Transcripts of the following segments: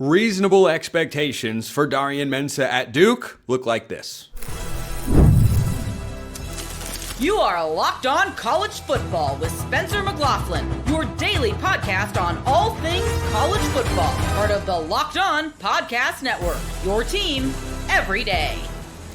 Reasonable expectations for Darian Mensah at Duke look like this. You are Locked On College Football with Spencer McLaughlin, your daily podcast on all things college football. Part of the Locked On Podcast Network, your team every day.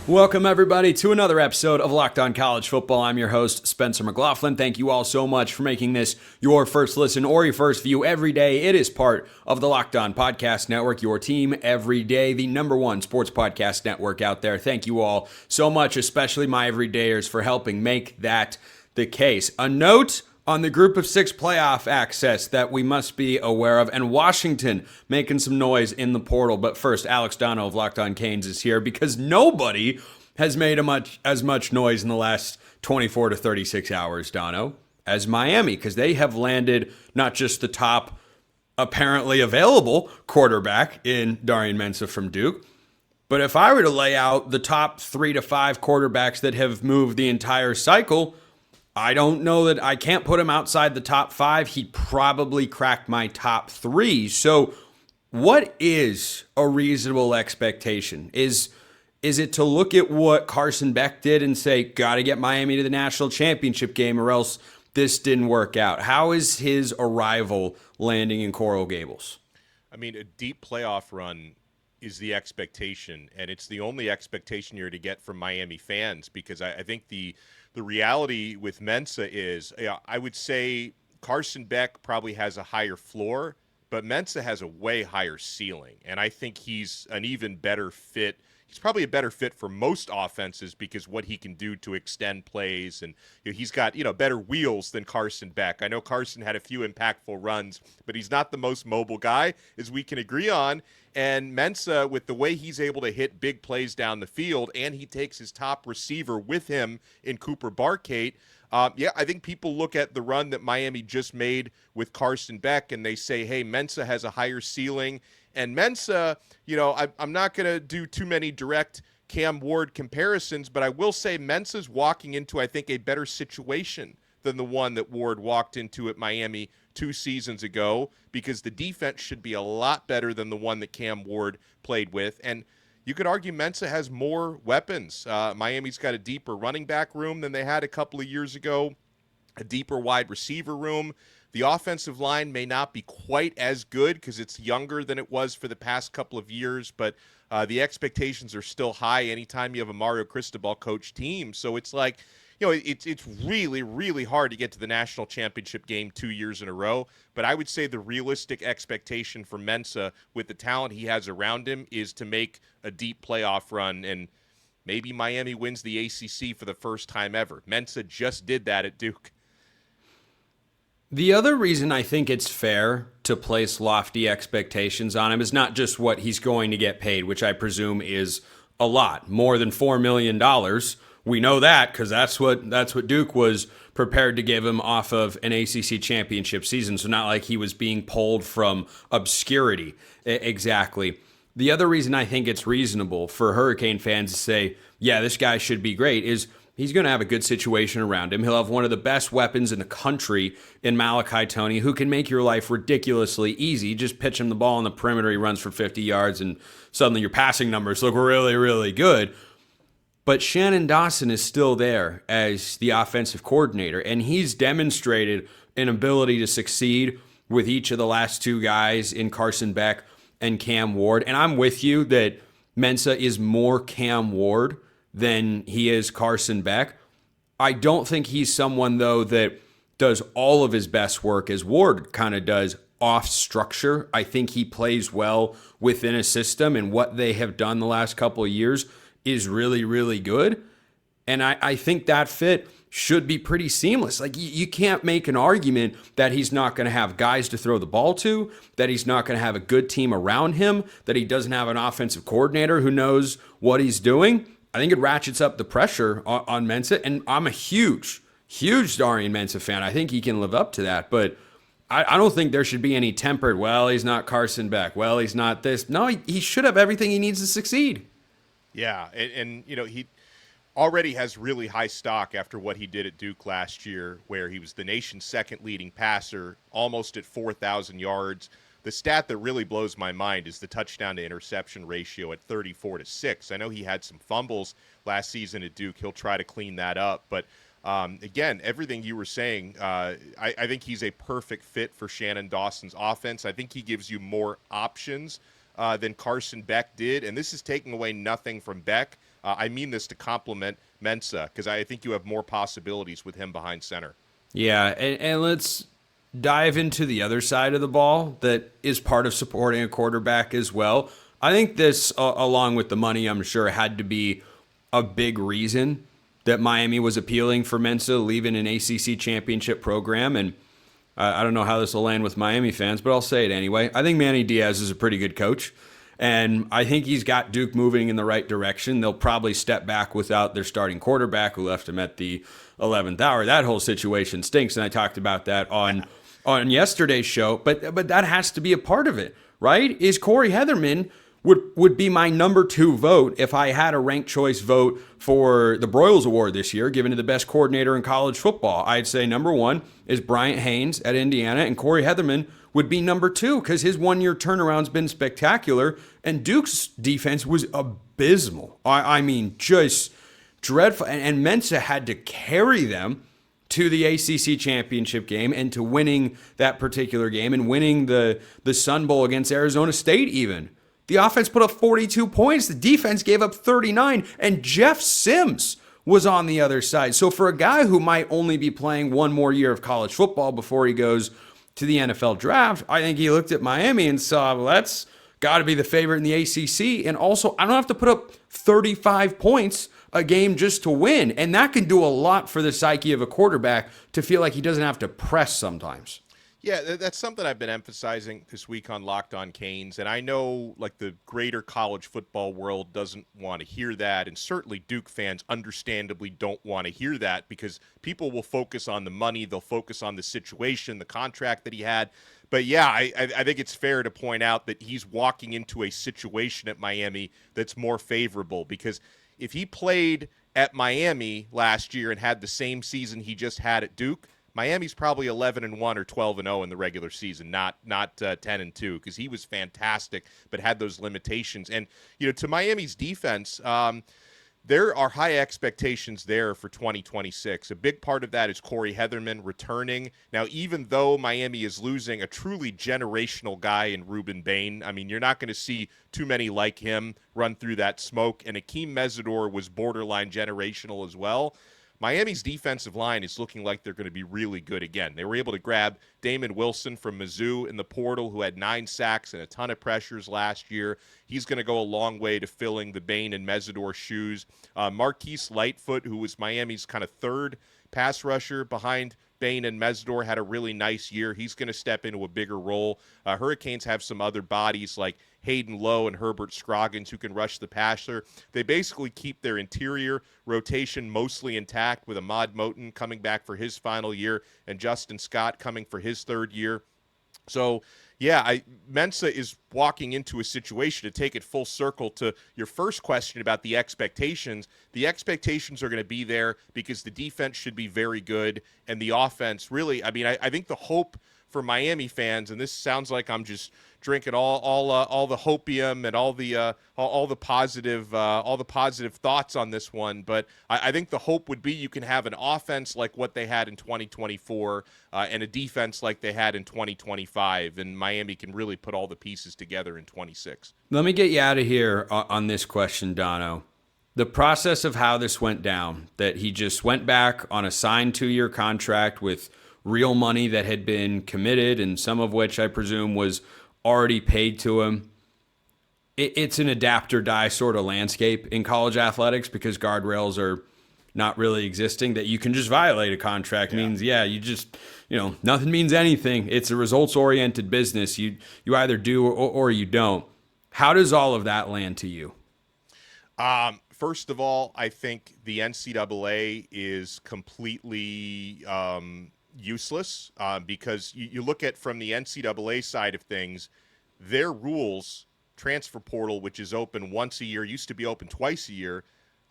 Welcome, everybody, to another episode of Locked On College Football. I'm your host, Spencer McLaughlin. Thank you all so much for making this your first listen or your first view every day. It is part of the Locked On Podcast Network, your team every day, the number one sports podcast network out there. Thank you all so much, especially my everydayers, for helping make that the case. A note on the Group of Six playoff access that we must be aware of, and Washington making some noise in the portal. But first, Alex Dono of Locked On Canes is here because nobody has made as much noise in the last 24 to 36 hours, Dono, as Miami, because they have landed not just the top apparently available quarterback in Darian Mensah from Duke, but if I were to lay out the top 3 to 5 quarterbacks that have moved the entire cycle, I don't know that I can't put him outside the top 5. He'd probably crack my top 3. So what is a reasonable expectation? Is it to look at what Carson Beck did and say, got to get Miami to the national championship game or else this didn't work out? How is his arrival landing in Coral Gables? I mean, a deep playoff run is the expectation, and it's the only expectation you're to get from Miami fans, because I think the reality with Mensah is, I would say Carson Beck probably has a higher floor, but Mensah has a way higher ceiling, and I think he's an even better fit. He's probably a better fit for most offenses because what he can do to extend plays, and he's got better wheels than Carson Beck. I know Carson had a few impactful runs, but he's not the most mobile guy, as we can agree on. And Mensah, with the way he's able to hit big plays down the field, and he takes his top receiver with him in Cooper Barkate, I think people look at the run that Miami just made with Carson Beck, and they say, hey, Mensah has a higher ceiling. And Mensah, I'm not going to do too many direct Cam Ward comparisons, but I will say Mensah's walking into, I think, a better situation than the one that Ward walked into at Miami 2 seasons ago, because the defense should be a lot better than the one that Cam Ward played with. And you could argue Mensah has more weapons. Miami's got a deeper running back room than they had a couple of years ago, a deeper wide receiver room. The offensive line may not be quite as good because it's younger than it was for the past couple of years, but the expectations are still high anytime you have a Mario Cristobal coach team. So it's like, it's really, really hard to get to the national championship game 2 years in a row. But I would say the realistic expectation for Mensah, with the talent he has around him, is to make a deep playoff run, and maybe Miami wins the ACC for the first time ever. Mensah just did that at Duke. The other reason I think it's fair to place lofty expectations on him is not just what he's going to get paid, which I presume is a lot, more than $4 million. We know that because that's what Duke was prepared to give him off of an ACC championship season. So not like he was being pulled from obscurity. Exactly. The other reason I think it's reasonable for Hurricane fans to say, yeah, this guy should be great, is he's going to have a good situation around him. He'll have one of the best weapons in the country in Malachi Toney, who can make your life ridiculously easy. Just pitch him the ball on the perimeter, he runs for 50 yards, and suddenly your passing numbers look really, really good. But Shannon Dawson is still there as the offensive coordinator, and he's demonstrated an ability to succeed with each of the last 2 guys in Carson Beck and Cam Ward. And I'm with you that Mensah is more Cam Ward than he is Carson Beck. I don't think he's someone, though, that does all of his best work as Ward kind of does off structure. I think he plays well within a system, and what they have done the last couple of years is really, really good. And I think that fit should be pretty seamless. Like, you can't make an argument that he's not going to have guys to throw the ball to, that he's not going to have a good team around him, that he doesn't have an offensive coordinator who knows what he's doing. I think it ratchets up the pressure on Mensah, and I'm a huge Darian Mensah fan. I think he can live up to that, but I don't think there should be any tempered, well, he's not Carson Beck, well, he's not this. No, he should have everything he needs to succeed. Yeah, and he already has really high stock after what he did at Duke last year, where he was the nation's second leading passer, almost at 4,000 yards. the stat that really blows my mind is the touchdown to interception ratio at 34-6. I know he had some fumbles last season at Duke. He'll try to clean that up. But again, everything you were saying, I think he's a perfect fit for Shannon Dawson's offense. I think he gives you more options than Carson Beck did. And this is taking away nothing from Beck. I mean this to compliment Mensah, because I think you have more possibilities with him behind center. Yeah, and let's dive into the other side of the ball that is part of supporting a quarterback as well. I think this, along with the money, I'm sure, had to be a big reason that Miami was appealing for Mensah leaving an ACC championship program. And I don't know how this will land with Miami fans, but I'll say it anyway. I think Manny Diaz is a pretty good coach, and I think he's got Duke moving in the right direction. They'll probably step back without their starting quarterback who left him at the 11th hour. That whole situation stinks, and I talked about that on yesterday's show, but that has to be a part of it, right? Is Corey Heatherman would be my number 2 vote if I had a ranked choice vote for the Broyles Award this year, given to the best coordinator in college football. I'd say number 1 is Bryant Haynes at Indiana, and Corey Heatherman would be number 2 because his 1-year turnaround's been spectacular, and Duke's defense was abysmal. I mean, just dreadful, and Mensah had to carry them to the ACC championship game and to winning that particular game and winning the Sun Bowl against Arizona State even. The offense put up 42 points. The defense gave up 39, and Jeff Sims was on the other side. So for a guy who might only be playing one more year of college football before he goes to the NFL draft, I think he looked at Miami and saw, well, that's got to be the favorite in the ACC. And also, I don't have to put up 35 points a game just to win. And that can do a lot for the psyche of a quarterback to feel like he doesn't have to press sometimes. Yeah, that's something I've been emphasizing this week on Locked On Canes, and I know like the greater college football world doesn't want to hear that, and certainly Duke fans understandably don't want to hear that because people will focus on the money, they'll focus on the situation, the contract that he had. But yeah, I think it's fair to point out that he's walking into a situation at Miami that's more favorable, because if he played at Miami last year and had the same season he just had at Duke, Miami's probably 11-1 or 12-0 in the regular season, not 10-2, because he was fantastic but had those limitations. And to Miami's defense, there are high expectations there for 2026. A big part of that is Corey Heatherman returning. Now, even though Miami is losing a truly generational guy in Ruben Bain, I mean, you're not going to see too many like him run through that smoke. And Akeem Mesidor was borderline generational as well. Miami's defensive line is looking like they're going to be really good again. They were able to grab Damon Wilson from Mizzou in the portal, who had 9 sacks and a ton of pressures last year. He's going to go a long way to filling the Bain and Mesidor shoes. Marquise Lightfoot, who was Miami's kind of third pass rusher behind Bain and Mesidor, had a really nice year. He's going to step into a bigger role. Hurricanes have some other bodies like Hayden Lowe and Herbert Scroggins who can rush the passer. They basically keep their interior rotation mostly intact, with Ahmad Moten coming back for his final year and Justin Scott coming for his 3rd year. So, yeah, Mensah is walking into a situation, to take it full circle to your first question about the expectations. The expectations are going to be there because the defense should be very good, and the offense really, I mean, I think the hope for Miami fans, and this sounds like I'm just drinking all the hopium and all the positive thoughts on this one, but I think the hope would be you can have an offense like what they had in 2024 and a defense like they had in 2025, and Miami can really put all the pieces together in 26. Let me get you out of here on this question, Dono. The process of how this went down, that he just went back on a signed 2-year contract with real money that had been committed, and some of which I presume was already paid to him. It's an adapt or die sort of landscape in college athletics, because guardrails are not really existing. That you can just violate a contract means, you just, nothing means anything. It's a results-oriented business. You either do or you don't. How does all of that land to you? First of all, I think the NCAA is completely useless because you look at from the NCAA side of things, their rules, transfer portal, which is open once a year, used to be open twice a year,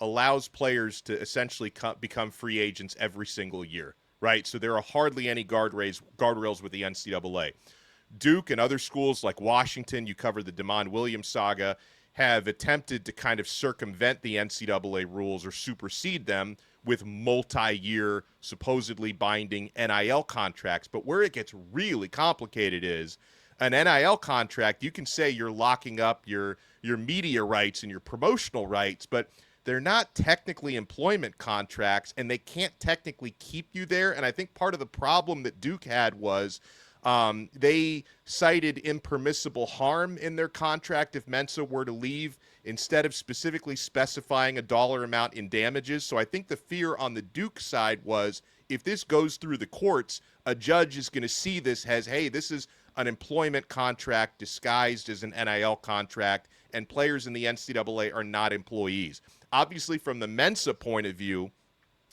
allows players to essentially become free agents every single year, right? So there are hardly any guardrails with the NCAA. Duke and other schools like Washington, you covered the DeMond Williams saga, have attempted to kind of circumvent the NCAA rules or supersede them with multi-year, supposedly binding NIL contracts. But where it gets really complicated is an NIL contract, you can say you're locking up your media rights and your promotional rights, but they're not technically employment contracts, and they can't technically keep you there. And I think part of the problem that Duke had was they cited impermissible harm in their contract if Mensah were to leave, instead of specifically specifying a dollar amount in damages. So I think the fear on the Duke side was, if this goes through the courts, a judge is going to see this as, hey, this is an employment contract disguised as an NIL contract, and players in the NCAA are not employees. Obviously, from the Mensah point of view,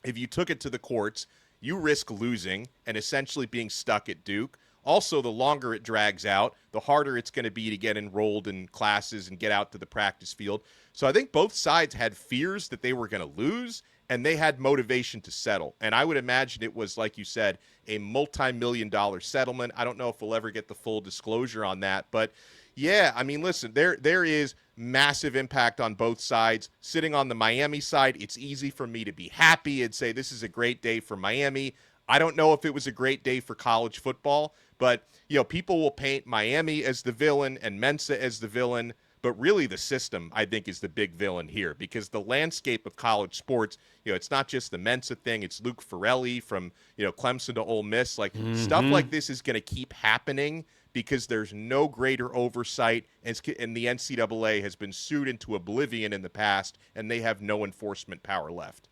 if you took it to the courts, you risk losing and essentially being stuck at Duke. Also, the longer it drags out, the harder it's going to be to get enrolled in classes and get out to the practice field. So I think both sides had fears that they were going to lose, and they had motivation to settle. And I would imagine it was, like you said, a multi-million-dollar settlement. I don't know if we'll ever get the full disclosure on that. But, yeah, I mean, listen, there is massive impact on both sides. Sitting on the Miami side, it's easy for me to be happy and say this is a great day for Miami. I don't know if it was a great day for college football, but, you know, people will paint Miami as the villain and Mensah as the villain, but really the system, I think, is the big villain here, because the landscape of college sports, you know, it's not just the Mensah thing, it's Luke Ferrelli from, you know, Clemson to Ole Miss. Like, stuff like this is going to keep happening because there's no greater oversight, and the NCAA has been sued into oblivion in the past, and they have no enforcement power left.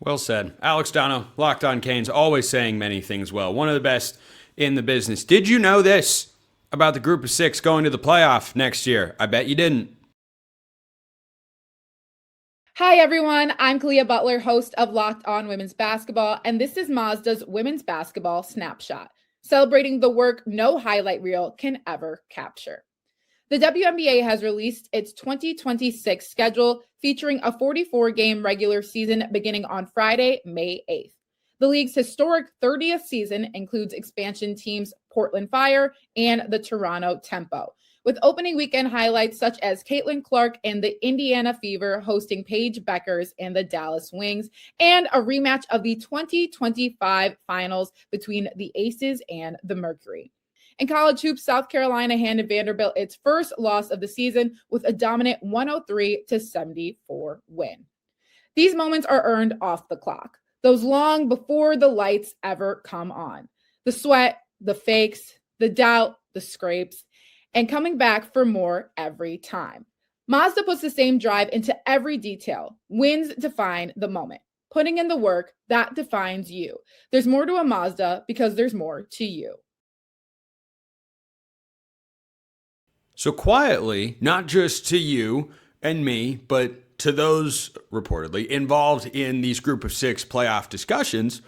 Well said. Alex Dono, Locked On Canes, always saying many things well. One of the best in the business. Did you know this about the group of 6 going to the playoff next year? I bet you didn't. Hi, everyone. I'm Kalia Butler, host of Locked On Women's Basketball, and this is Mazda's Women's Basketball Snapshot, celebrating the work no highlight reel can ever capture. The WNBA has released its 2026 schedule, featuring a 44-game regular season beginning on Friday, May 8th. The league's historic 30th season includes expansion teams Portland Fire and the Toronto Tempo, with opening weekend highlights such as Caitlin Clark and the Indiana Fever hosting Paige Beckers and the Dallas Wings, and a rematch of the 2025 finals between the Aces and the Mercury. In college hoops, South Carolina handed Vanderbilt its first loss of the season with a dominant 103-74 win. These moments are earned off the clock, those long before the lights ever come on. The sweat, the fakes, the doubt, the scrapes, and coming back for more every time. Mazda puts the same drive into every detail. Wins define the moment. Putting in the work, that defines you. There's more to a Mazda because there's more to you. So quietly, not just to you and me, but to those reportedly involved in these group of 6 playoff discussions,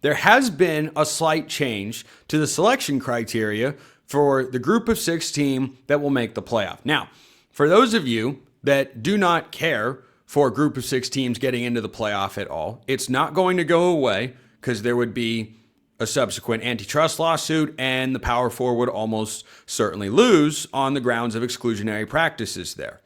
there has been a slight change to the selection criteria for the group of 6 team that will make the playoff. Now, for those of you that do not care for a group of 6 teams getting into the playoff at all, it's not going to go away, because there would be a subsequent antitrust lawsuit, and the Power Four would almost certainly lose on the grounds of exclusionary practices there.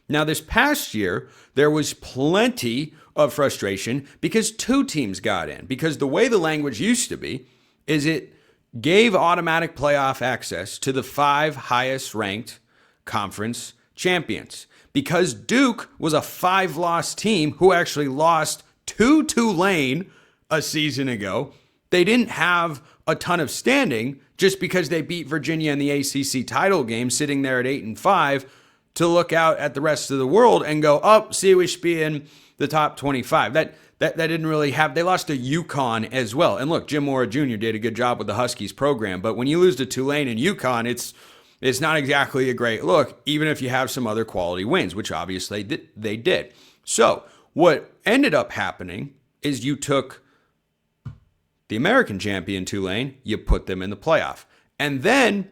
Now, this past year, there was plenty of frustration because 2 teams got in, because the way the language used to be is it gave automatic playoff access to the 5 highest ranked conference champions. Because Duke was a 5-loss team who actually lost to Tulane a season ago, they didn't have a ton of standing just because they beat Virginia in the ACC title game, sitting there at 8-5, to look out at the rest of the world and go, oh, see, we should be in the top 25. That didn't really have. They lost to UConn as well. And look, Jim Mora Jr. did a good job with the Huskies program, but when you lose to Tulane and UConn, it's not exactly a great look, even if you have some other quality wins, which obviously they did. So what ended up happening is you took the American champion Tulane, you put them in the playoff. And then,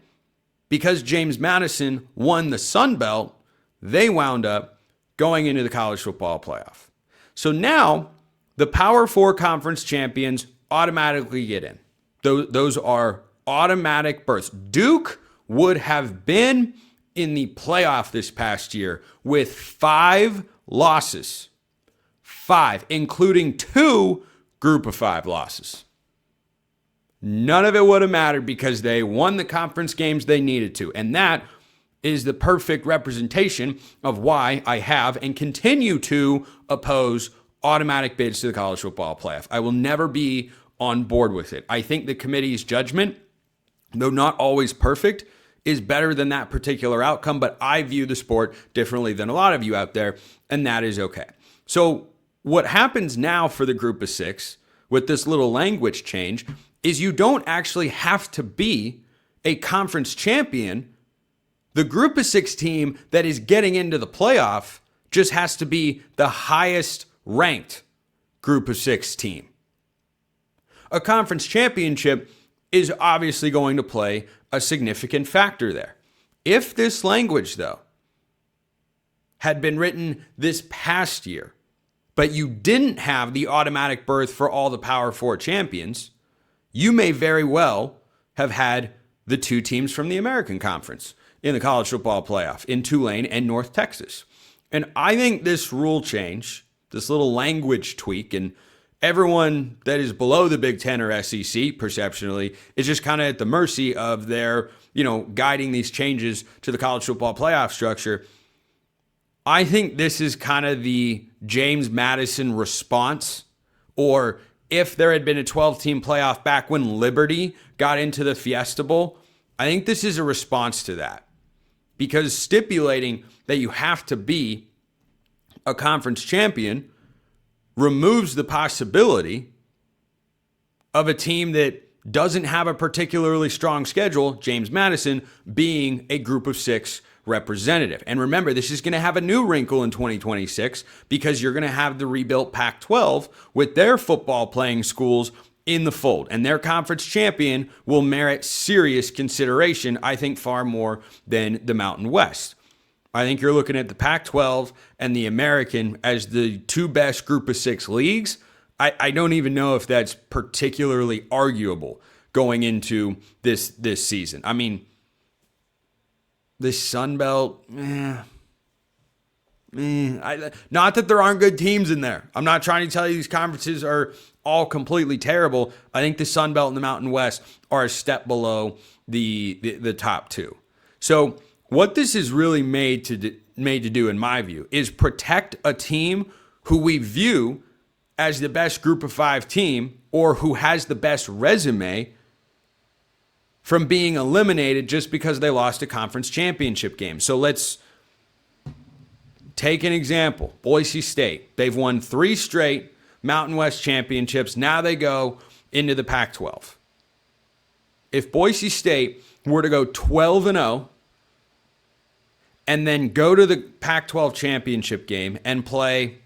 because James Madison won the Sun Belt, they wound up going into the college football playoff. So now, the Power 4 conference champions automatically get in. Those are automatic berths. Duke would have been in the playoff this past year with 5 losses. 5, including 2 group of 5 losses. None of it would have mattered because they won the conference games they needed to. And that is the perfect representation of why I have and continue to oppose automatic bids to the college football playoff. I will never be on board with it. I think the committee's judgment, though not always perfect, is better than that particular outcome, but I view the sport differently than a lot of you out there, and that is okay. So what happens now for the group of 6 with this little language change is you don't actually have to be a conference champion. The group of 6 team that is getting into the playoff just has to be the highest ranked group of 6 team. A conference championship is obviously going to play a significant factor there. If this language, though, had been written this past year, but you didn't have the automatic berth for all the Power 4 champions, you may very well have had the 2 teams from the American Conference in the college football playoff in Tulane and North Texas. And I think this rule change, this little language tweak, and everyone that is below the Big Ten or SEC perceptionally is just kind of at the mercy of their, guiding these changes to the college football playoff structure. I think this is kind of the James Madison response, or if there had been a 12-team playoff back when Liberty got into the Fiesta Bowl, I think this is a response to that. Because stipulating that you have to be a conference champion removes the possibility of a team that doesn't have a particularly strong schedule, James Madison, being a group of 6 representative. And remember, this is going to have a new wrinkle in 2026 because you're going to have the rebuilt Pac-12 with their football playing schools in the fold. And their conference champion will merit serious consideration, I think far more than the Mountain West. I think you're looking at the Pac-12 and the American as the 2 best group of 6 leagues. I don't even know if that's particularly arguable going into this season. I mean, the Sun Belt, not that there aren't good teams in there. I'm not trying to tell you these conferences are all completely terrible. I think the Sun Belt and the Mountain West are a step below the top 2. So what this is really made to do, in my view, is protect a team who we view as the best group of 5 team or who has the best resume from being eliminated just because they lost a conference championship game. So let's take an example. Boise State. They've won 3 straight Mountain West championships. Now they go into the Pac-12. If Boise State were to go 12-0 and then go to the Pac-12 championship game and play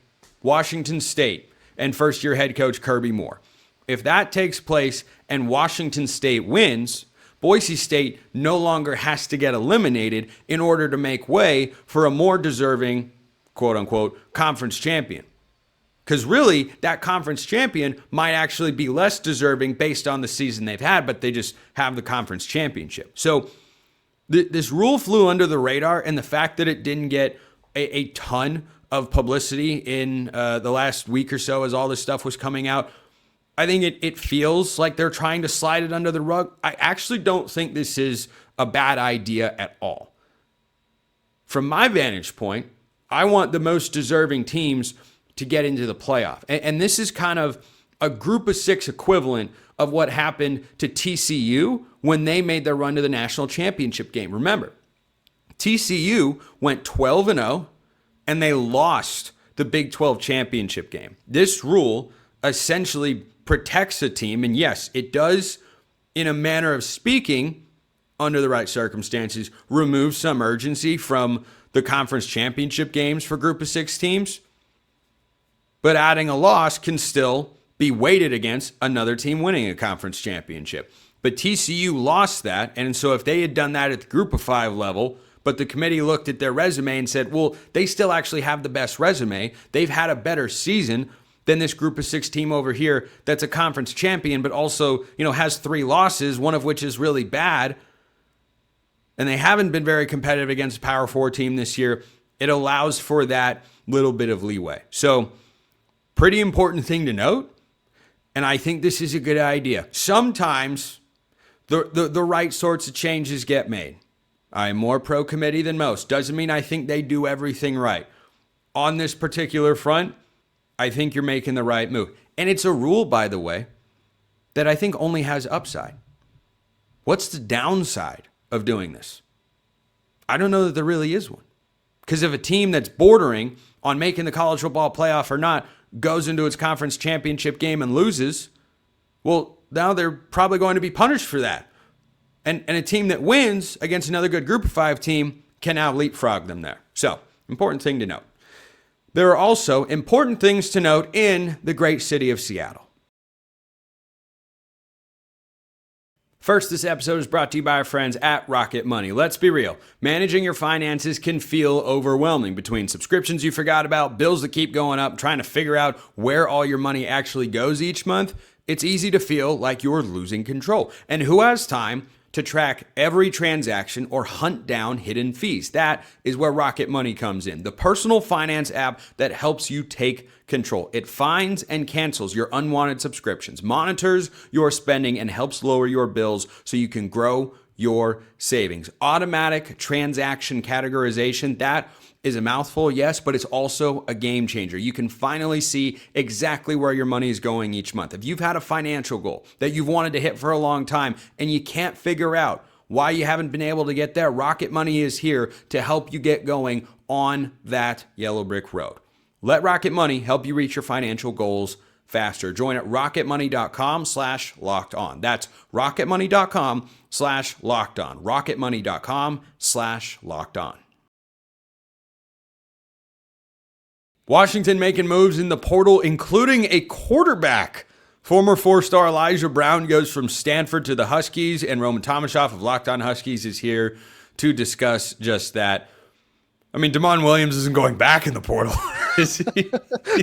Washington State and first-year head coach Kirby Moore, if that takes place and Washington State wins, Boise State no longer has to get eliminated in order to make way for a more deserving, quote-unquote, conference champion. Because really, that conference champion might actually be less deserving based on the season they've had, but they just have the conference championship. So this rule flew under the radar, and the fact that it didn't get a ton of publicity in the last week or so as all this stuff was coming out, I think it feels like they're trying to slide it under the rug. I actually don't think this is a bad idea at all. From my vantage point, I want the most deserving teams to get into the playoff. And this is kind of a group of 6 equivalent of what happened to TCU when they made their run to the national championship game. Remember, TCU went 12-0 and they lost the Big 12 championship game. This rule essentially protects a team, and yes, it does, in a manner of speaking, under the right circumstances, remove some urgency from the conference championship games for group of 6 teams. But adding a loss can still be weighted against another team winning a conference championship. But TCU lost that, and so if they had done that at the group of 5 level, but the committee looked at their resume and said, well, they still actually have the best resume, they've had a better season, than this group of 6 team over here that's a conference champion, but also, has 3 losses, one of which is really bad. And they haven't been very competitive against a Power 4 team this year. It allows for that little bit of leeway. So, pretty important thing to note. And I think this is a good idea. Sometimes the right sorts of changes get made. I'm more pro committee than most. Doesn't mean I think they do everything right. On this particular front, I think you're making the right move. And it's a rule, by the way, that I think only has upside. What's the downside of doing this? I don't know that there really is one. Because if a team that's bordering on making the college football playoff or not goes into its conference championship game and loses, well, now they're probably going to be punished for that. And a team that wins against another good group of 5 team can now leapfrog them there. So, important thing to note. There are also important things to note in the great city of Seattle. First, this episode is brought to you by our friends at Rocket Money. Let's be real. Managing your finances can feel overwhelming between subscriptions you forgot about, bills that keep going up, trying to figure out where all your money actually goes each month. It's easy to feel like you're losing control. And who has time to track every transaction or hunt down hidden fees? That is where Rocket Money comes in, the personal finance app that helps you take control. It finds and cancels your unwanted subscriptions, monitors your spending, and helps lower your bills so you can grow your savings. Automatic transaction categorization, that is a mouthful, yes, but it's also a game changer. You can finally see exactly where your money is going each month. If you've had a financial goal that you've wanted to hit for a long time and you can't figure out why you haven't been able to get there, Rocket Money is here to help you get going on that yellow brick road. Let Rocket Money help you reach your financial goals faster. Join at rocketmoney.com/lockedon. That's rocketmoney.com/lockedon. rocketmoney.com/lockedon. Washington making moves in the portal, including a quarterback. Former 4-star Elijah Brown goes from Stanford to the Huskies, and Roman Tomashoff of Locked On Huskies is here to discuss just that. I mean, Damon Williams isn't going back in the portal, is he?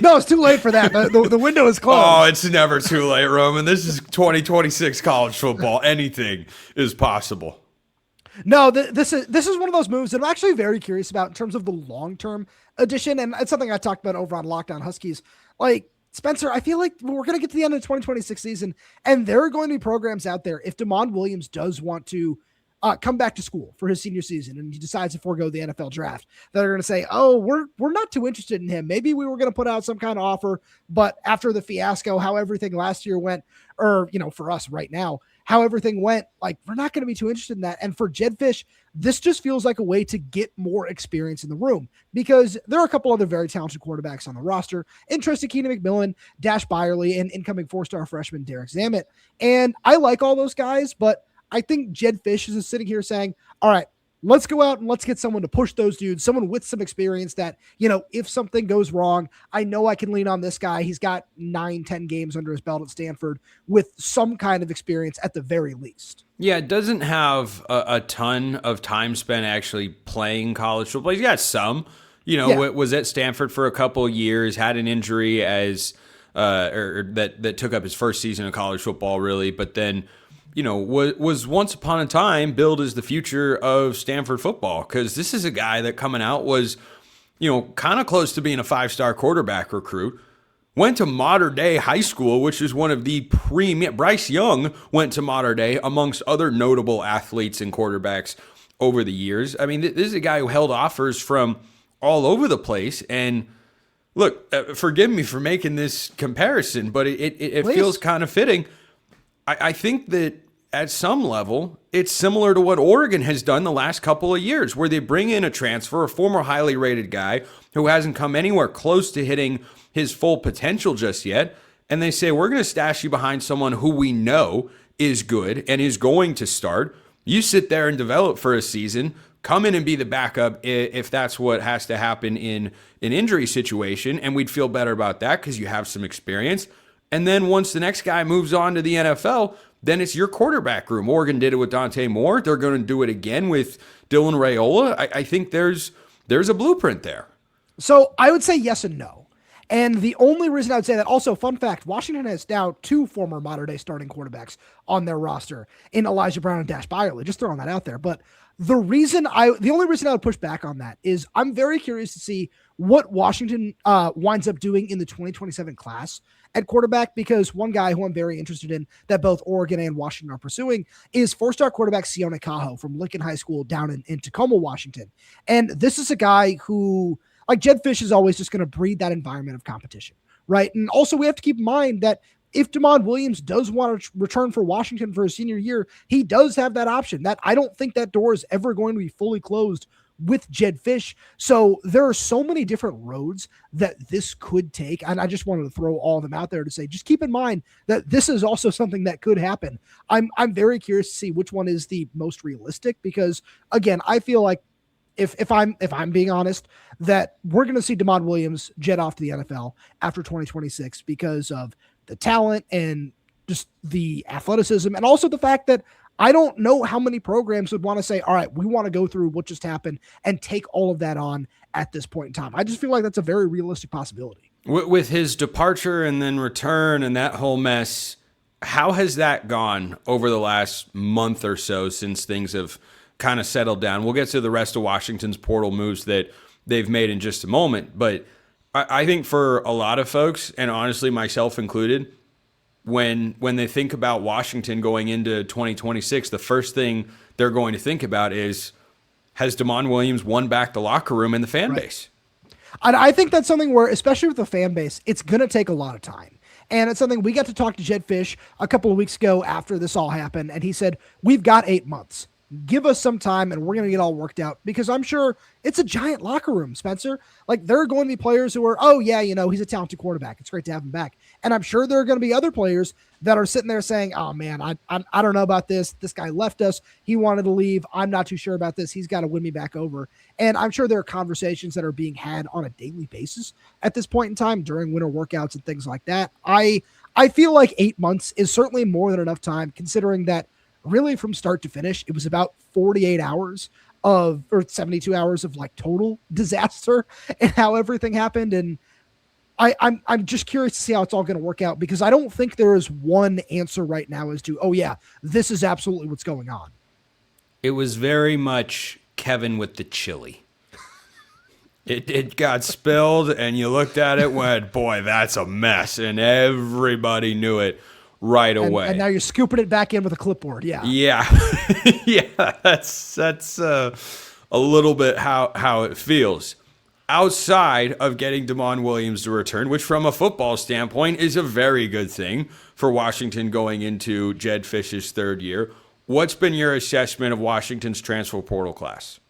No, it's too late for that. The window is closed. Oh, it's never too late, Roman. This is 2026 college football. Anything is possible. No, this is one of those moves that I'm actually very curious about in terms of the long-term addition, and it's something I talked about over on Locked On Huskies. Like, Spencer, I feel like we're going to get to the end of the 2026 season, and there are going to be programs out there, if Damon Williams does want to come back to school for his senior season and he decides to forego the NFL draft, that are going to say, oh, we're not too interested in him. Maybe we were going to put out some kind of offer, but after the fiasco, how everything last year went, or, for us right now, how everything went, like, we're not going to be too interested in that. And for Jedd Fisch, this just feels like a way to get more experience in the room, because there are a couple other very talented quarterbacks on the roster. Interested Keenan McMillan, Dash Byerly, and incoming 4-star freshman Derek Zammit. And I like all those guys, but I think Jedd Fisch is sitting here saying, all right, let's go out and let's get someone to push those dudes, someone with some experience that, if something goes wrong, I know I can lean on this guy. He's got 9-10 games under his belt at Stanford with some kind of experience at the very least. Yeah, it doesn't have a ton of time spent actually playing college football. He's got some, was at Stanford for a couple of years, had an injury that took up his first season of college football, really, but then was once upon a time billed as the future of Stanford football, because this is a guy that coming out was, kind of close to being a 5-star quarterback recruit. Went to Mater Dei High School, which is one of the premier. Bryce Young went to Mater Dei, amongst other notable athletes and quarterbacks over the years. I mean, this is a guy who held offers from all over the place. And look, forgive me for making this comparison, but it feels kind of fitting. I think that at some level, it's similar to what Oregon has done the last couple of years, where they bring in a transfer, a former highly rated guy who hasn't come anywhere close to hitting his full potential just yet, and they say, we're going to stash you behind someone who we know is good and is going to start. You sit there and develop for a season, come in and be the backup if that's what has to happen in an injury situation, and we'd feel better about that because you have some experience. And then once the next guy moves on to the NFL, then it's your quarterback room. Oregon did it with Dante Moore. They're going to do it again with Dylan Raiola. I think there's a blueprint there. So I would say yes and no. And the only reason I would say that, also, fun fact, Washington has now 2 former modern-day starting quarterbacks on their roster in Elijah Brown and Dash Byerly. Just throwing that out there. But the only reason I would push back on that is I'm very curious to see what Washington winds up doing in the 2027 class at quarterback, because one guy who I'm very interested in that both Oregon and Washington are pursuing is 4-star quarterback Sione Cajo from Lincoln High School down in Tacoma, Washington. And this is a guy who, like, Jedd Fisch is always just going to breed that environment of competition, right? And also we have to keep in mind that if Damon Williams does want to return for Washington for his senior year, he does have that option. That I don't think that door is ever going to be fully closed with Jedd Fisch. So there are so many different roads that this could take. And I just wanted to throw all of them out there to say, just keep in mind that this is also something that could happen. I'm very curious to see which one is the most realistic, because again, I feel like if I'm being honest, that we're going to see Damon Williams jet off to the NFL after 2026 because of the talent and just the athleticism, and also the fact that I don't know how many programs would want to say, all right, we want to go through what just happened and take all of that on at this point in time. I just feel like that's a very realistic possibility. With his departure and then return and that whole mess, how has that gone over the last month or so since things have kind of settled down? We'll get to the rest of Washington's portal moves that they've made in just a moment. But I think for a lot of folks, and honestly myself included, when they think about Washington going into 2026, the first thing they're going to think about is, has Damon Williams won back the locker room and the fan base? And I think that's something where, especially with the fan base, it's going to take a lot of time. And it's something we got to talk to Jedd Fisch a couple of weeks ago after this all happened. And he said, we've got 8 months. Give us some time and we're going to get all worked out, because I'm sure it's a giant locker room, Spencer. Like, there are going to be players who are, oh yeah, he's a talented quarterback, it's great to have him back. And I'm sure there are going to be other players that are sitting there saying, oh man, I don't know about this. This guy left us. He wanted to leave. I'm not too sure about this. He's got to win me back over. And I'm sure there are conversations that are being had on a daily basis at this point in time during winter workouts and things like that. I feel like 8 months is certainly more than enough time, considering that really from start to finish, it was about 48 hours or 72 hours of like total disaster and how everything happened. And I'm just curious to see how it's all going to work out, because I don't think there is one answer right now as to, oh yeah, this is absolutely what's going on. It was very much Kevin with the chili. It got spilled and you looked at it and went, boy, that's a mess. And everybody knew it right away. And now you're scooping it back in with a clipboard. Yeah. Yeah. Yeah. That's a little bit how it feels. Outside of getting Damon Williams to return, which from a football standpoint is a very good thing for Washington going into Jedd Fisch's third year, what's been your assessment of Washington's transfer portal class?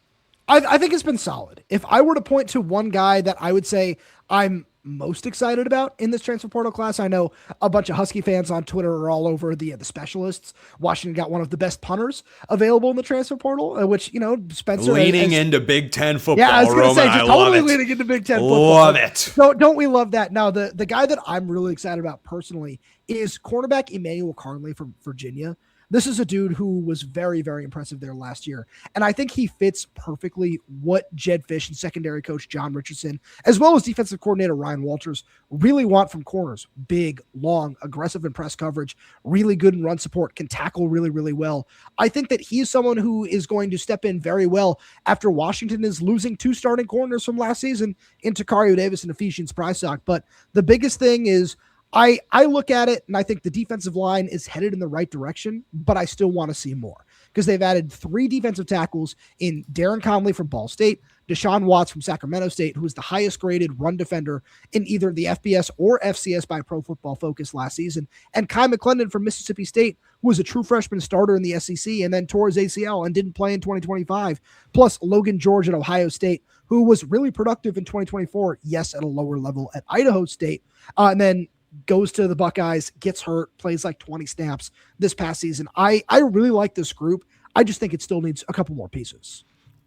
I think it's been solid. If I were to point to one guy that I would say I'm most excited about in this transfer portal class, I know a bunch of Husky fans on Twitter are all over the specialists. Washington got one of the best punters available in the transfer portal, which, Spencer leaning into Big Ten football. Yeah, I was going to say, just totally love it. leaning into Big Ten football. Love it. So don't we love that? Now, the guy that I'm really excited about personally is cornerback Emmanuel Carnley from Virginia. This is a dude who was very, very impressive there last year. And I think he fits perfectly what Jedd Fisch and secondary coach John Richardson, as well as defensive coordinator Ryan Walters, really want from corners. Big, long, aggressive in press coverage, really good in run support, can tackle really, really well. I think that he's someone who is going to step in very well after Washington is losing 2 starting corners from last season in Takario Davis and Ephesians Prysock. But the biggest thing is, I look at it and I think the defensive line is headed in the right direction, but I still want to see more, because they've added 3 defensive tackles in Darren Conley from Ball State, Deshaun Watts from Sacramento State, who was the highest graded run defender in either the FBS or FCS by Pro Football Focus last season, and Kai McClendon from Mississippi State, who was a true freshman starter in the SEC and then tore his ACL and didn't play in 2025, plus Logan George at Ohio State, who was really productive in 2024, yes, at a lower level at Idaho State, and then goes to the Buckeyes, gets hurt, plays like 20 snaps this past season. I really like this group. I just think it still needs a couple more pieces.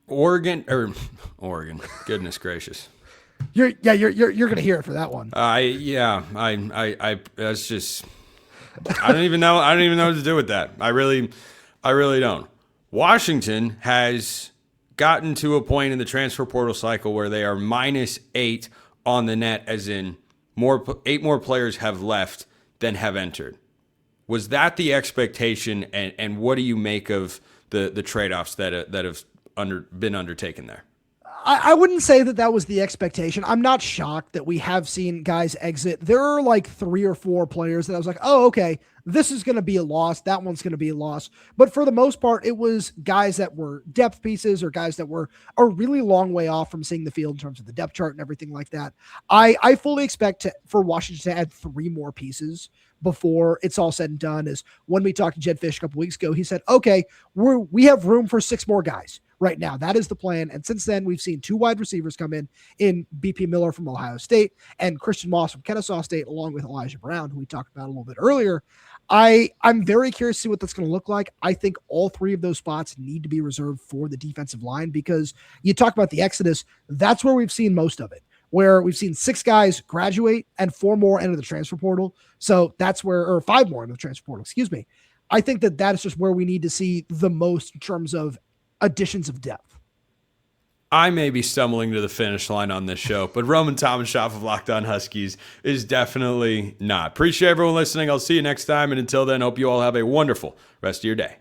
Oregon. Goodness gracious. You're going to hear it for that one. That's just, I don't even know what to do with that. I really don't. Washington has gotten to a point in the transfer portal cycle where they are -8 on the net, as in eight more players have left than have entered. Was that the expectation, and what do you make of the trade-offs that have been undertaken there? I wouldn't say that was the expectation. I'm not shocked that we have seen guys exit. There are like 3 or 4 players that I was like, oh, okay, this is going to be a loss. That one's going to be a loss. But for the most part, it was guys that were depth pieces or guys that were a really long way off from seeing the field in terms of the depth chart and everything like that. I fully expect for Washington to add 3 more pieces before it's all said and done. Is when we talked to Jedd Fisch a couple weeks ago, he said, okay, we have room for 6 more guys. Right now, that is the plan. And since then, we've seen 2 wide receivers come in BP Miller from Ohio State and Christian Moss from Kennesaw State, along with Elijah Brown, who we talked about a little bit earlier. I'm very curious to see what that's going to look like. I think all 3 of those spots need to be reserved for the defensive line, because you talk about the exodus, that's where we've seen most of it, where we've seen 6 guys graduate and 4 more enter the transfer portal. So that's where, or 5 more into the transfer portal, excuse me. I think that is just where we need to see the most in terms of additions of depth. I may be stumbling to the finish line on this show, but Roman Thomas-Schaaf of Locked On Huskies is definitely not. Appreciate everyone listening. I'll see you next time. And until then, hope you all have a wonderful rest of your day.